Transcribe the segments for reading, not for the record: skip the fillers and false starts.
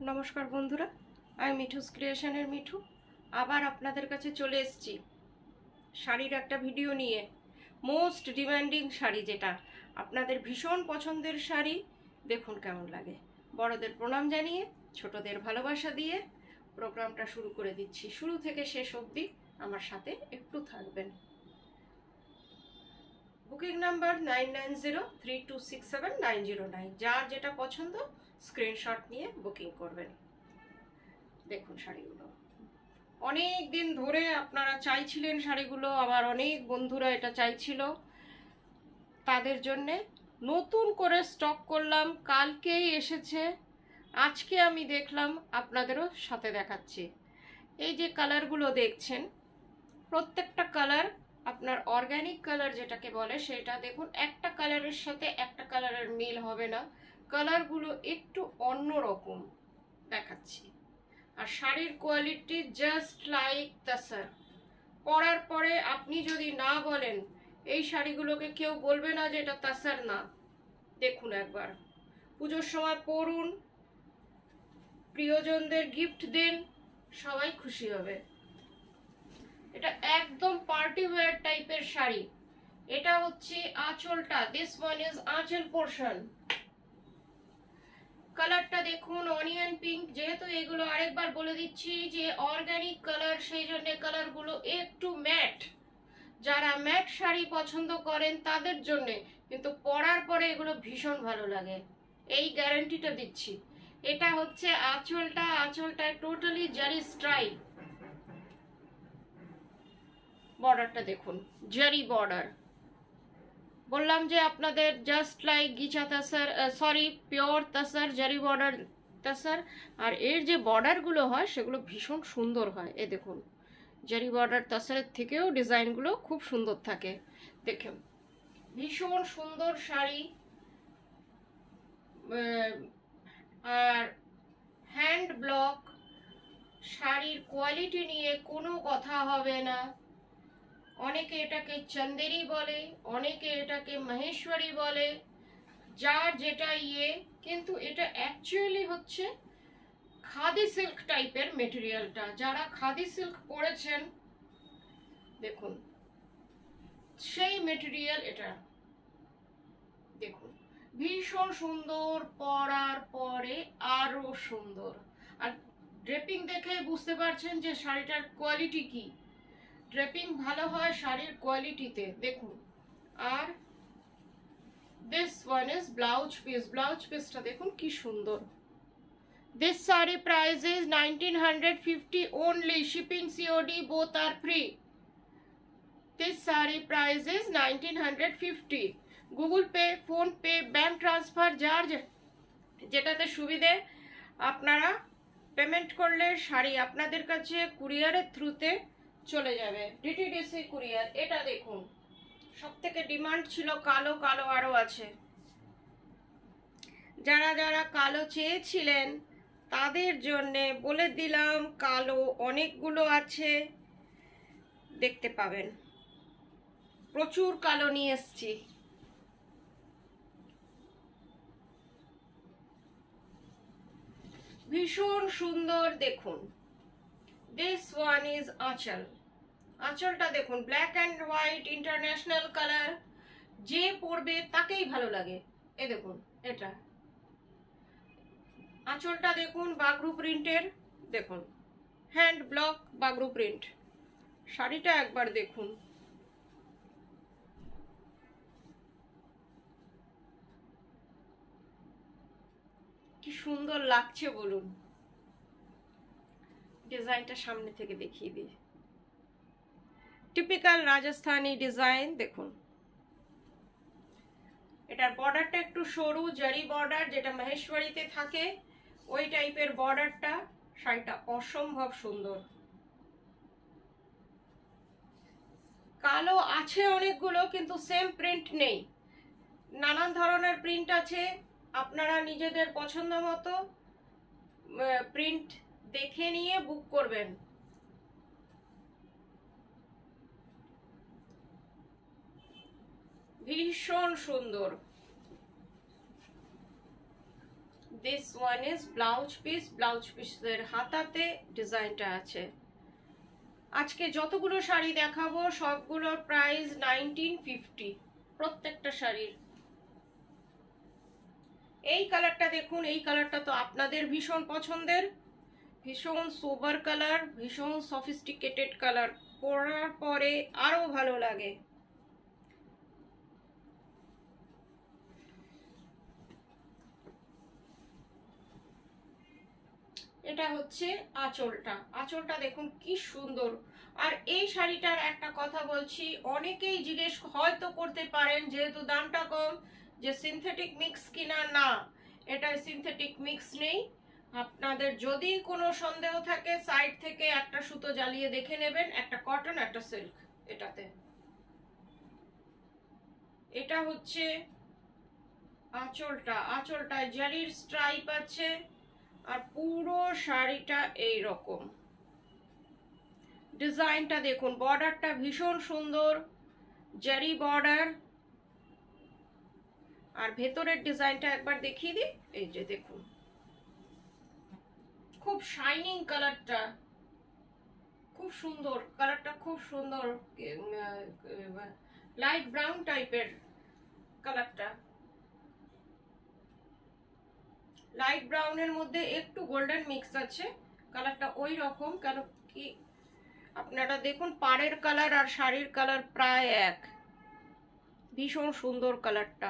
নমস্কার বন্ধুরা, আমি মিঠুস ক্রিয়েশনের মিঠু আবার আপনাদের কাছে চলে এসেছি শাড়ির একটা ভিডিও নিয়ে। মোস্ট ডিমান্ডিং শাড়ি, যেটা আপনাদের ভীষণ পছন্দের শাড়ি। দেখুন কেমন লাগে। বড়দের প্রণাম জানিয়ে ছোটদের ভালোবাসা দিয়ে প্রোগ্রামটা শুরু করে দিচ্ছি। শুরু থেকে শেষ অবধি আমার সাথে একটু থাকবেন। Booking number 9903267909। যার যেটা পছন্দ স্ক্রিনশট নিয়ে বুকিং করবেন। দেখুন শাড়িগুলো অনেক দিন ধরে আপনারা চাইছিলেন শাড়িগুলো, আমার অনেক বন্ধুরা এটা চাইছিল, তাদের জন্যে নতুন করে স্টক করলাম। কালকেই এসেছে, আজকে আমি দেখলাম আপনাদেরও সাথে দেখাচ্ছি। এই যে কালারগুলো দেখছেন, প্রত্যেকটা কালার আপনার অর্গানিক কালার যেটাকে বলে সেটা। দেখুন একটা কালারের সাথে একটা কালারের মিল হবে না, কালারগুলো একটু অন্যরকম দেখাচ্ছি। আর শাড়ির কোয়ালিটি জাস্ট লাইক তাসার। পরার পরে আপনি যদি না বলেন, এই শাড়িগুলোকে কেউ বলবে না যে এটা তাসার না। দেখুন একবার, পুজোর সময় পরুন, প্রিয়জনদের গিফট দিন, সবাই খুশি হবে। এটা একদম পার্টি ওয়্যার টাইপের শাড়ি। এটা হচ্ছে আঁচলটা, দিস ওয়ান ইজ আঁচল পোর্শন। কালারটা দেখুন অনিয়ন পিঙ্ক। যেহেতু এগুলো আরেকবার বলে দিচ্ছি যে অর্গানিক কালার, সেই জন্য কালারগুলো একটু ম্যাট। যারা ম্যাট শাড়ি পছন্দ করেন তাদের জন্য, কিন্তু পরার পরে এগুলো ভীষণ ভালো লাগে, এই গ্যারান্টিটা দিচ্ছি। এটা হচ্ছে আঁচলটা। আঁচলটা টোটালি জারি স্টাইল। বর্ডারটা দেখুন, জারি বর্ডার। বললাম যে আপনাদের জাস্ট লাইক গিচা তাসার, সরি পিওর তাসার, জারি বর্ডার তাসার। আর এর যে বর্ডারগুলো হয় সেগুলো ভীষণ সুন্দর হয়। এ দেখুন, জারি বর্ডার তাসারের থেকেও ডিজাইনগুলো খুব সুন্দর থাকে। দেখুন ভীষণ সুন্দর শাড়ি। আর হ্যান্ড ব্লক, শাড়ির কোয়ালিটি নিয়ে কোনো কথা হবে না। অনেকে এটাকে চন্দেরি বলে, অনেকে এটাকে মহেশ্বরী বলে, যার যেটা কিন্তু এটা অ্যাকচুয়ালি হচ্ছে খাদি সিল্ক টাইপের মেটেরিয়ালটা। যারা খাদি সিল্ক পরেছেন দেখুন সেই মেটেরিয়াল এটা। দেখুন ভীষণ সুন্দর, পরার পরে আরো সুন্দর। আর ড্রেপিং দেখে বুঝতে পারছেন যে শাড়িটার কোয়ালিটি কি। ড্রেপিং ভালো হয় শাড়ির কোয়ালিটিতে। দেখুন, আর this one is blouse piece. Blouse পিসটা দেখুন কি সুন্দর। This sari price is 1950 only. Shipping COD both are free. This saree price is 1950. Google pay, phone pay, bank transfer, যার যেটাতে সুবিধে আপনারা পেমেন্ট করলে শাড়ি আপনাদের কাছে কুরিয়ারের থ্রুতে চলে যাবে, ডিটিডিসি কুরিয়ার। এটা দেখুন সব থেকে ডিমান্ড ছিল কালো, কালো আরও আছে। যারা যারা কালো চেয়েছিলেন তাদের জন্যে বলে দিলাম, কালো অনেকগুলো আছে, দেখতে পাবেন। প্রচুর কালো নিয়ে এসছি। ভীষণ সুন্দর। দেখুন দিস ওয়ান ইজ আঁচল। আঁচলটা দেখুন, black and white international colour. যে পরবে তাকেই ভালো লাগে। এ দেখুন এটা আঁচলটা দেখুন, বাগরু প্রিন্টের। দেখুন হ্যান্ড ব্লক বাগরু প্রিন্ট। শাড়িটা একবার দেখুন, কি সুন্দর লাগছে বলুন। ডিজাইনটা সামনে থেকে দেখিয়ে দিই। Typical Rajasthani design. দেখুন এটার বর্ডারটা একটু সরু, জারি বর্ডার, যেটা মহেশ্বরীতে থাকে ওই টাইপের বর্ডারটা। শাড়িটা অসম্ভব সুন্দর। কালো আছে অনেকগুলো, কিন্তু সেম প্রিন্ট নেই, নানান ধরনের প্রিন্ট আছে। আপনারা নিজেদের পছন্দ মতো প্রিন্ট দেখে নিয়ে বুক করবেন। ভীষণ সুন্দর। This one is blouse piece, blouse পিসের হাতাতে ডিজাইনটা আছে। আজকে যতগুলো শাড়ি দেখাবো সবগুলোর প্রাইস 1950 প্রত্যেকটা শাড়ির। এই কালারটা দেখুন, এই কালারটা তো আপনাদের ভীষণ পছন্দের, ভীষণ সোবার কালার, ভীষণ সফিস্টিকেটেড কালার, পরার পরে আরো ভালো লাগে। এটা হচ্ছে আঁচলটা, আঁচলটা দেখুন কি সুন্দর। আর এই শাড়িটার একটা কথা বলছি, অনেকেই জিজ্ঞেস হয়তো করতে পারেন যেহেতু দামটা কম যে সিনথেটিক মিক্স কিনা, না এটা সিনথেটিক মিক্স নেই। আপনাদের যদি কোনো সন্দেহ থাকে সাইড থেকে একটা সুতো জ্বালিয়ে দেখে নেবেন, একটা কটন একটা সিল্ক এটাতে। এটা হচ্ছে আঁচলটা, আঁচলটায় জারির স্ট্রাইপ আছে আর পুরো শাড়িটা এই রকম। ডিজাইনটা দেখুন, বর্ডারটা ভীষণ সুন্দর, জারি বর্ডার। আর ভেতরের ডিজাইনটা একবার দেখিয়ে দিই, এই যে দেখুন খুব শাইনিং কালারটা, খুব সুন্দর কালারটা, খুব সুন্দর লাইট ব্রাউন টাইপের কালারটা, লাইট ব্রাউনের মধ্যে একটু গোল্ডেন মিক্স আছে, কালারটা ওই রকম। কেন কি আপনারা দেখুন পাড়ের কালার আর শাড়ির কালার প্রায় এক, ভীষণ সুন্দর কালারটা,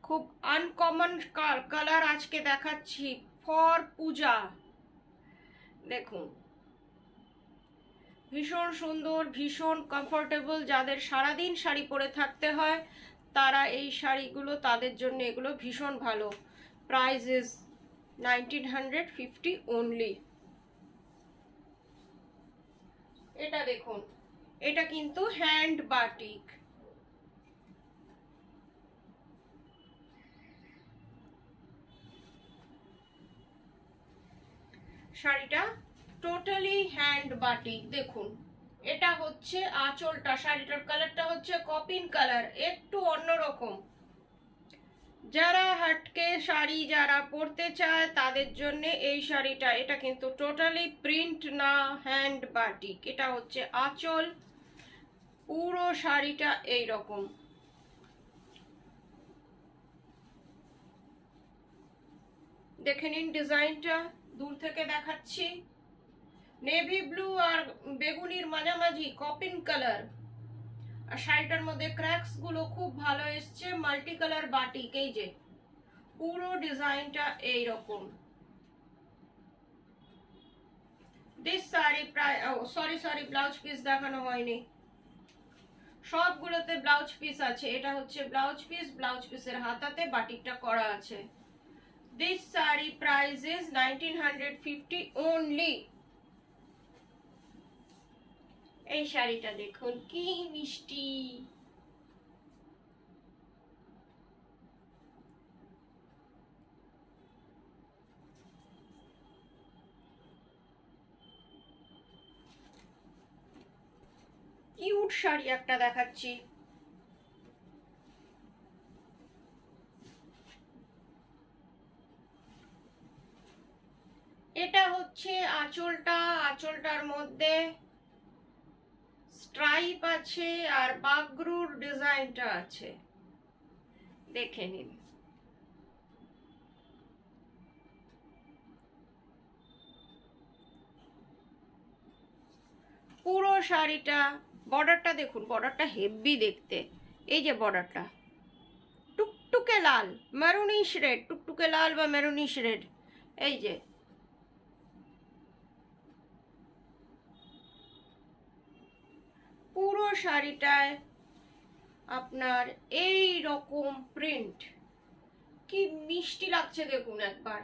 খুব আনকমন কালার আজকে দেখাচ্ছি ফর পূজা। দেখুন ভীষণ সুন্দর, ভীষণ কমফোর্টেবল, যাদের সারাদিন শাড়ি পরে থাকতে হয় তারা এই শাড়িগুলো, তাদের জন্য এগুলো ভীষণ ভালো। Price is 1950 only. এটা দেখুন, এটা কিন্তু হ্যান্ড বাটিক, শাড়িটা টোটালি হ্যান্ড বাটিক। দেখুন এটা হচ্ছে আঁচলটা, শাড়িটার কালারটা হচ্ছে কপিন কালার, একটু অন্যরকম। যারা হাটকে শাড়ি যারা পরতে চায় তাদের জন্য এই শাড়িটা। এটা কিন্তু টোটালি প্রিন্ট না, হ্যান্ড বাটিক। এটা হচ্ছে আঁচল, পুরো শাড়িটা এই রকম। দেখে নিন ডিজাইনটা, দূর থেকে দেখাচ্ছি। নেভি ব্লু আর বেগুনির মাঝামাঝি কপিন কালার, আর শাড়িটার মধ্যে ক্র্যাকস গুলো খুব ভালো এসছে, মাল্টি কালার বাটিক। এই যে পুরো ডিজাইনটা এই রকম। দিস শাড়ি প্রায় সরি ব্লাউজ পিস দেখানো হয়নি, সবগুলোতে ব্লাউজ পিস আছে। এটা হচ্ছে ব্লাউজ পিস, ব্লাউজ পিসের হাতাতে বাটিকটা করা আছে। This sari price is 1950 only। এই শাড়িটা দেখুন কি মিষ্টি, কিউট শাড়ি একটা দেখাচ্ছি। এটা হচ্ছে আঁচলটা, আঁচলটার মধ্যে স্ট্রাইপ আছে আর বাগরুর ডিজাইনটা আছে, দেখে নিন। পুরো শাড়িটা, বর্ডারটা দেখুন, বর্ডারটা হেভি দেখতে। এই যে বর্ডারটা টুকটুকে লাল, মেরুনিশ রেড, টুকটুকে লাল বা মেরুনিশ রেড। এই যে পুরো শাড়িটায় আপনার এই রকম প্রিন্ট, কি মিষ্টি লাগছে দেখুন একবার,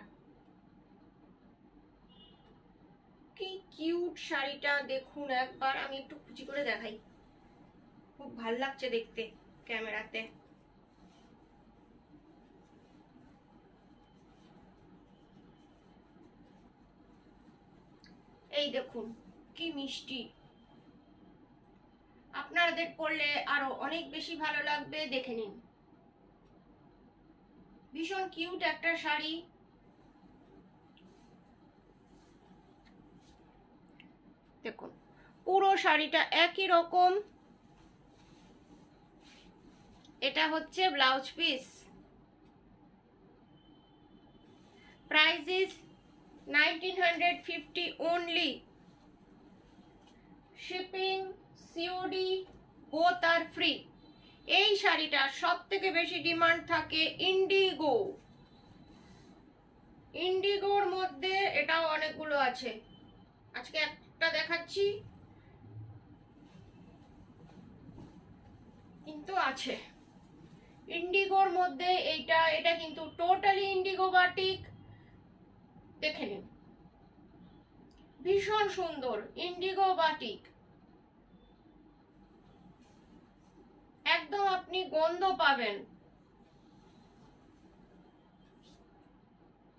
কি কিউট শাড়িটা দেখুন একবার। আমি একটু কুচি করে দেখাই, খুব ভাল লাগছে দেখতে ক্যামেরাতে। এই দেখুন কি মিষ্টি, আপনাদের পরলে আরো অনেক বেশি ভালো লাগবে, দেখে নিন। ভীষণ কিউট একটা শাড়ি, দেখুন পুরো শাড়িটা একই রকম। এটা হচ্ছে blouse piece. Price is 1950 only. Shipping COD both are free. এই শাড়িটা সব থেকে বেশি ডিমান্ড থাকে ইন্ডিগো। ইন্ডিগোর মধ্যে এটাও অনেকগুলো আছে, আজকে একটা দেখাচ্ছি কিন্তু আছে। ইন্ডিগোর মধ্যে এটা কিন্তু টোটালি ইন্ডিগো বাটিক। দেখে নিন, ভীষণ সুন্দর ইন্ডিগো বাটিক। একদম আপনি গন্ধ পাবেন।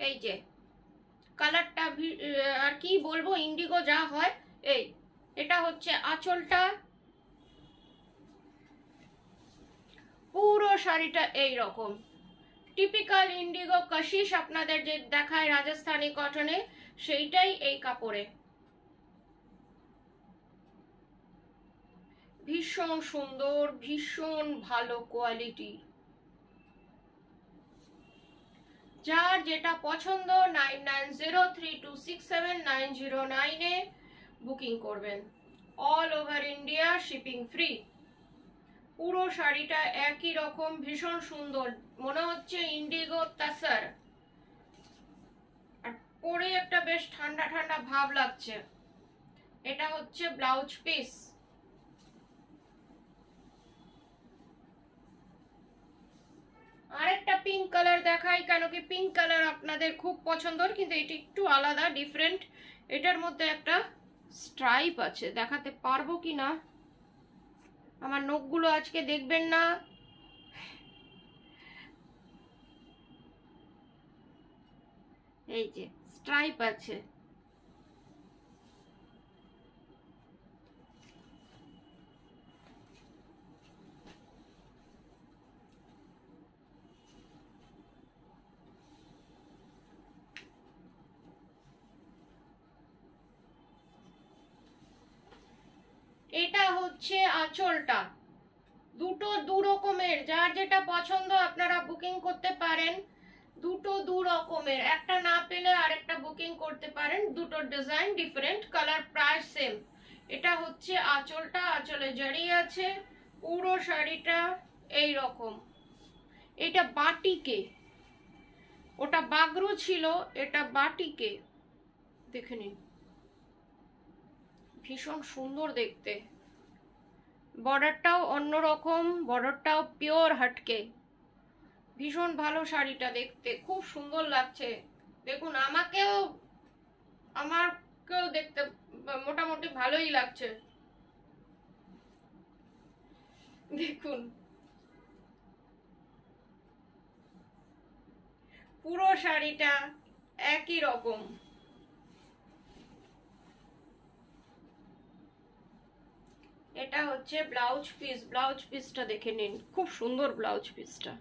এই যে কালারটা আর কি বলবো, ইন্ডিগো যা হয়। এটা হচ্ছে আঁচলটা, পুরো শাড়িটা এই রকম টিপিক্যাল ইন্ডিগো কাশিশ আপনাদের যে দেখায় রাজস্থানি কটনে, সেইটাই এই কাপড়ে। ভীষণ সুন্দর, ভীষণ ভালো কোয়ালিটি। যার যেটা পছন্দ 9903267909 এ বুকিং করবেন। All over India shipping free. পুরো শাড়িটা একই রকম, ভীষণ সুন্দর, মনে হচ্ছে ইন্ডিগো তাসার। আর পরে একটা বেশ ঠান্ডা ঠান্ডা ভাব লাগছে। এটা হচ্ছে ব্লাউজ পিস। আরেকটা পিঙ্ক কালার দেখাই, কেন কি পিঙ্ক কালার আপনাদের খুব পছন্দের, কিন্তু এটি একটু আলাদা, ডিফারেন্ট। এটার মধ্যে একটা স্ট্রাইপ আছে, দেখাতে পারবো কি না, আমার নখগুলো আজকে দেখবেন না। এই যে স্ট্রাইপ আছে। এটা হচ্ছে আঁচলটা। দুটো দু রকমের, যার যেটা পছন্দ আপনারা বুকিং করতে পারেন। দুটো দু রকমের, একটা না পেলে আরেকটা বুকিং করতে পারেন। দুটো ডিজাইন ডিফারেন্ট, কালার প্রায় সেম। এটা হচ্ছে আঁচলটা, আঁচলে জড়ি আছে। পুরো শাড়িটা এই রকম। এটা বাটিকে, ওটা বাগরু ছিল, এটা বাটিকে। দেখে নিন, ভীষণ সুন্দর দেখতে। বর্ডারটাও অন্যরকম, বর্ডারটাও পিওর হাটকে। ভীষণ ভালো শাড়িটা দেখতে, খুব সুন্দর লাগছে। দেখুন আমাকেও দেখতে মোটামুটি ভালোই লাগছে। দেখুন পুরো শাড়িটা একই রকম। এটা হচ্ছে ব্লাউজ পিস। ব্লাউজ পিসটা দেখে নিন, খুব সুন্দর ব্লাউজ পিসটা।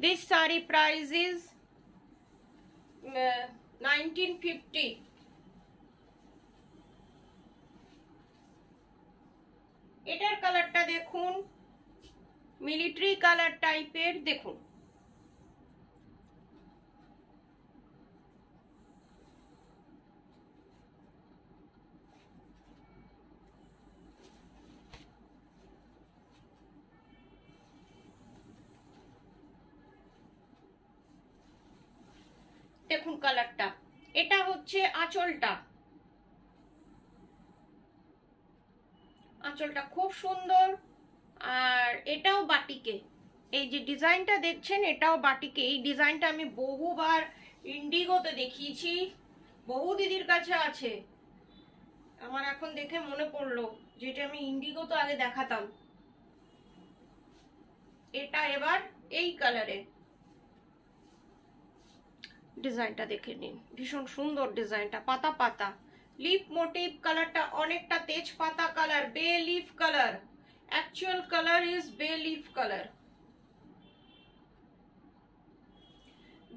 This sari price is 1950। এটার কালারটা দেখুন, মিলিটারি কালার টাইপের। দেখুন দেখুন কালারটা। এটা হচ্ছে আঁচলটা। আঁচলটা খুব সুন্দর। আর এটাও বাটিকে, এই যে ডিজাইনটা দেখছেন এটাও বাটিকে। এই ডিজাইনটা আমি বহুবার ইন্ডিগোতে দেখিয়েছি, বহু দিদির কাছে আছে। আমার এখন দেখে মনে পড়লো যেটা আমি ইন্ডিগোতে আগে দেখাতাম। এটা এবার এই কালারে। ডিজাইনটা দেখে নিন, ভীষণ সুন্দর ডিজাইনটা, পাতা পাতা লিফ মোটিভ। কালারটা অনেকটা তেজপাতা colour, bay leaf colour. Actual colour is bay leaf colour.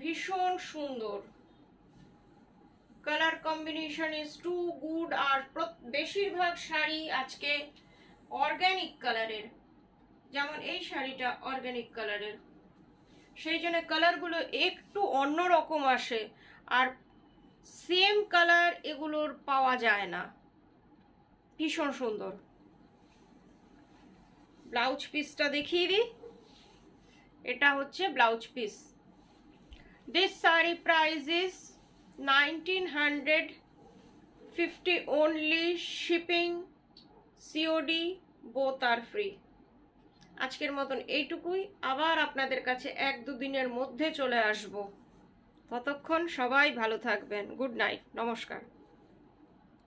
ভীষণ সুন্দর colour combination is too good. আর বেশিরভাগ শাড়ি আজকে অর্গানিক কালারের, যেমন এই শাড়িটা অর্গানিক কালারের, সেই জন্য কালারগুলো একটু অন্যরকম আসে, আর সেম কালার এগুলোর পাওয়া যায় না। ভীষণ সুন্দর। ব্লাউজ পিসটা দেখিয়ে দিই, এটা হচ্ছে blouse piece. This sari price is 1950 only, shipping COD both are free। আজকের মতন এইটুকুই, আবার আপনাদের কাছে 1-2 দিনের মধ্যে চলে আসব। ততক্ষণ সবাই ভালো থাকবেন। গুড নাইট, নমস্কার।